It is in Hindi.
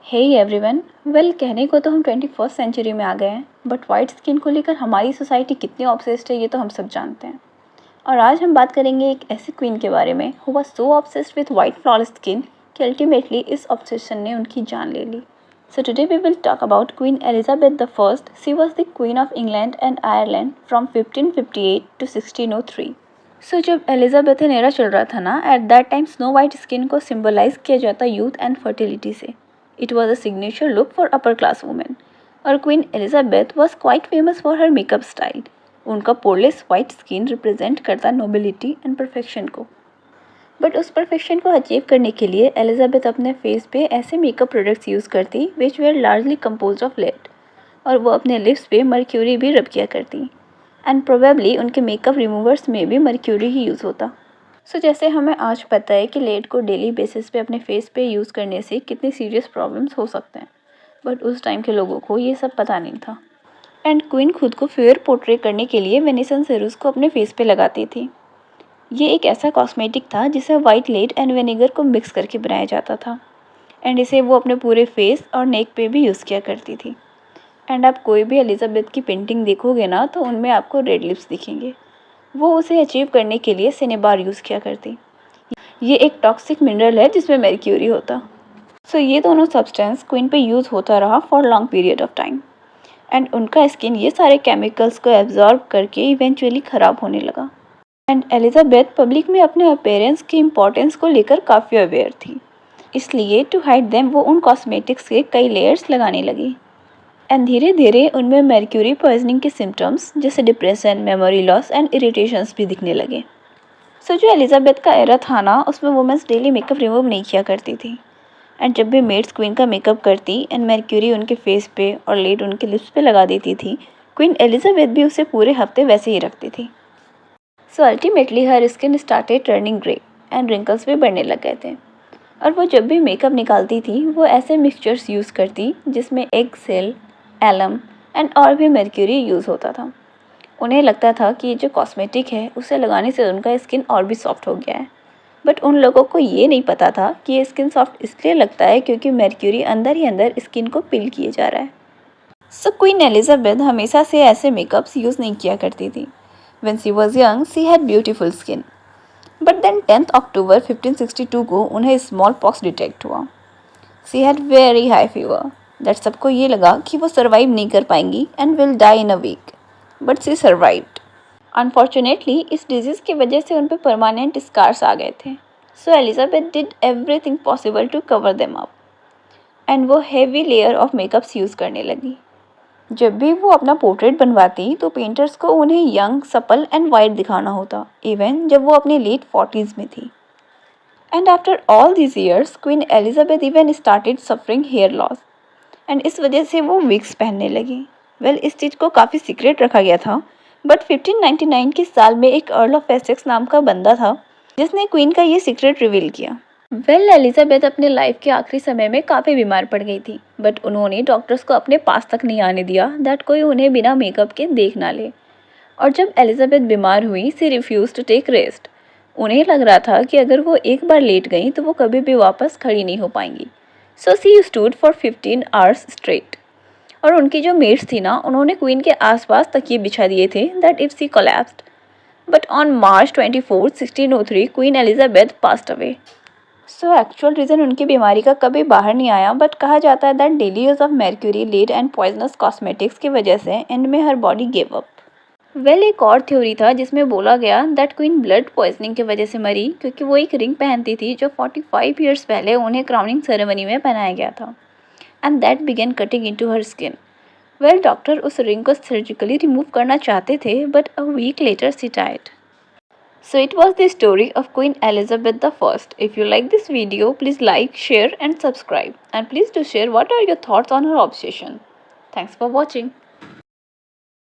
हे एवरीवन, वेल कहने को तो हम 21st सेंचुरी में आ गए हैं, बट वाइट स्किन को लेकर हमारी सोसाइटी कितनी ऑब्सेस्ड है ये तो हम सब जानते हैं। और आज हम बात करेंगे एक ऐसी क्वीन के बारे में who was so obsessed with white flawless skin कि अल्टीमेटली इस ऑब्सेशन ने उनकी जान ले ली। So today we will talk about Queen Elizabeth the first. She was the queen of England and Ireland from 1558 to 1603। So जब एलिजाबेथन एरा चल रहा था ना, at that time snow white skin को सिम्बलाइज किया जाता यूथ एंड फर्टिलिटी से। It was a signature look for upper class women. और queen Elizabeth was quite famous for her makeup style. उनका पोरलेस वाइट स्किन रिप्रेजेंट करता नोबिलिटी एंड परफेक्शन को। बट उस परफेक्शन को अचीव करने के लिए एलिजाबेथ अपने फेस पे ऐसे मेकअप प्रोडक्ट्स यूज़ करती which were largely composed of lead, और वो अपने लिप्स पे मर्क्यूरी भी रब किया करती। एंड प्रोबेबली उनके मेकअप रिमूवर्स में भी मर्क्यूरी ही यूज़ होता। सो जैसे हमें आज पता है कि लेड को डेली बेसिस पे अपने फेस पे यूज़ करने से कितने सीरियस प्रॉब्लम्स हो सकते हैं, बट उस टाइम के लोगों को ये सब पता नहीं था। एंड क्वीन खुद को फेयर पोर्ट्रे करने के लिए वेनेसन सेरूस को अपने फेस पे लगाती थी। ये एक ऐसा कॉस्मेटिक था जिसे वाइट लेड एंड विनेगर को मिक्स करके बनाया जाता था, एंड इसे वो अपने पूरे फेस और नेक पे भी यूज़ किया करती थी। एंड आप कोई भी एलिजाबेथ की पेंटिंग देखोगे ना तो उनमें आपको रेड लिप्स दिखेंगे। वो उसे अचीव करने के लिए सिनेबार यूज़ किया करती। ये एक टॉक्सिक मिनरल है जिसमें मर्क्यूरी होता। सो ये दोनों सब्सटेंस क्वीन पे यूज़ होता रहा for long period of time, and उनका स्किन ये सारे केमिकल्स को एब्जॉर्ब करके इवेंचुअली ख़राब होने लगा। एंड एलिजाबेथ पब्लिक में अपने अपीयरेंस की इम्पोर्टेंस को लेकर काफ़ी अवेयर थी, इसलिए टू हाइड देम वो उन कॉस्मेटिक्स के कई लेयर्स लगाने लगी। एंड धीरे धीरे उनमें मर्क्यूरी पॉइजनिंग के सिम्टम्स जैसे depression, memory loss and irritations भी दिखने लगे। सो जो एलिजाबेथ का एरा था ना, उसमें वुमेंस डेली मेकअप रिमूव नहीं किया करती थी। एंड जब भी मेड्स क्वीन का मेकअप करती एंड मर्क्यूरी उनके फेस पे और लेड उनके लिप्स पे लगा देती थी, क्वीन एलिजाबेथ भी उसे पूरे हफ्ते वैसे ही रखती थी। So ultimately her skin started turning grey and wrinkles भी बढ़ने लग गए थे। और वो जब भी मेकअप निकालती थी वो ऐसे मिक्सचर्स यूज़ करती जिसमें एग सेल, एलम एंड और भी मर्क्यूरी यूज़ होता था। उन्हें लगता था कि ये जो कॉस्मेटिक है उसे लगाने से उनका स्किन और भी सॉफ्ट हो गया है, बट उन लोगों को ये नहीं पता था कि ये स्किन सॉफ्ट इसलिए लगता है क्योंकि मर्क्यूरी अंदर ही अंदर स्किन को पिल किए जा रहा है। सो क्वीन एलिजाबेथ हमेशा से ऐसे मेकअप्स यूज़ नहीं किया करती थी। When she was young she had beautiful skin, but then 10 October 1562 को उन्हें स्मॉल पॉक्स डिटेक्ट हुआ। She had very high fever that सबको ये लगा कि वो सर्वाइव नहीं कर पाएंगी and will die in a week, but she survived. Unfortunately इस डिजीज़ की वजह से उन पर परमानेंट स्कार्स आ गए थे। So Elizabeth did everything possible to cover them up, and वो heavy layer of makeups use करने लगी। जब भी वो अपना पोर्ट्रेट बनवाती तो पेंटर्स को उन्हें यंग, सपल एंड वाइट दिखाना होता, इवन जब वो अपने लेट 40s में थी। And after all these years queen Elizabeth even started suffering hair loss, and इस वजह से वो विग्स पहनने लगी। वेल, इस चीज़ को काफ़ी सीक्रेट रखा गया था, बट 1599 के साल में एक अर्ल ऑफ एसेक्स नाम का बंदा था जिसने क्वीन का ये सीक्रेट रिवील किया। वेल, एलिजाबेथ अपने लाइफ के आखिरी समय में काफ़ी बीमार पड़ गई थी, बट उन्होंने डॉक्टर्स को अपने पास तक नहीं आने दिया दैट कोई उन्हें बिना मेकअप के देख ना ले। और जब एलिजाबेथ बीमार हुई सी रिफ्यूज टू टेक रेस्ट। उन्हें लग रहा था कि अगर वो एक बार लेट गई तो वो कभी भी वापस खड़ी नहीं हो पाएंगी। So she stood for 15 hours straight. और उनकी जो मेट्स थी ना, उन्होंने क्वीन के आसपास तकिए बिछा दिए थे that if she collapsed. But on March 24, 1603 queen Elizabeth passed away. So actual reason उनकी बीमारी का कभी बाहर नहीं आया, बट कहा जाता है that daily use of mercury, lead and poisonous cosmetics की वजह से एंड में हर बॉडी गिव अप। वेल, एक और थ्योरी था जिसमें बोला गया दैट क्वीन ब्लड पॉइजनिंग की वजह से मरी क्योंकि वो एक रिंग पहनती थी जो 45 ईयर्स पहले उन्हें क्राउनिंग सेरेमनी में पहनाया गया था, and that began cutting into her skin. Well, doctor उस रिंग को सर्जिकली रिमूव करना चाहते थे, but a week later she died. So it was the story of Queen Elizabeth the First. If you like this video, please like, share and subscribe. And please do share what are your thoughts on her obsession. Thanks for watching.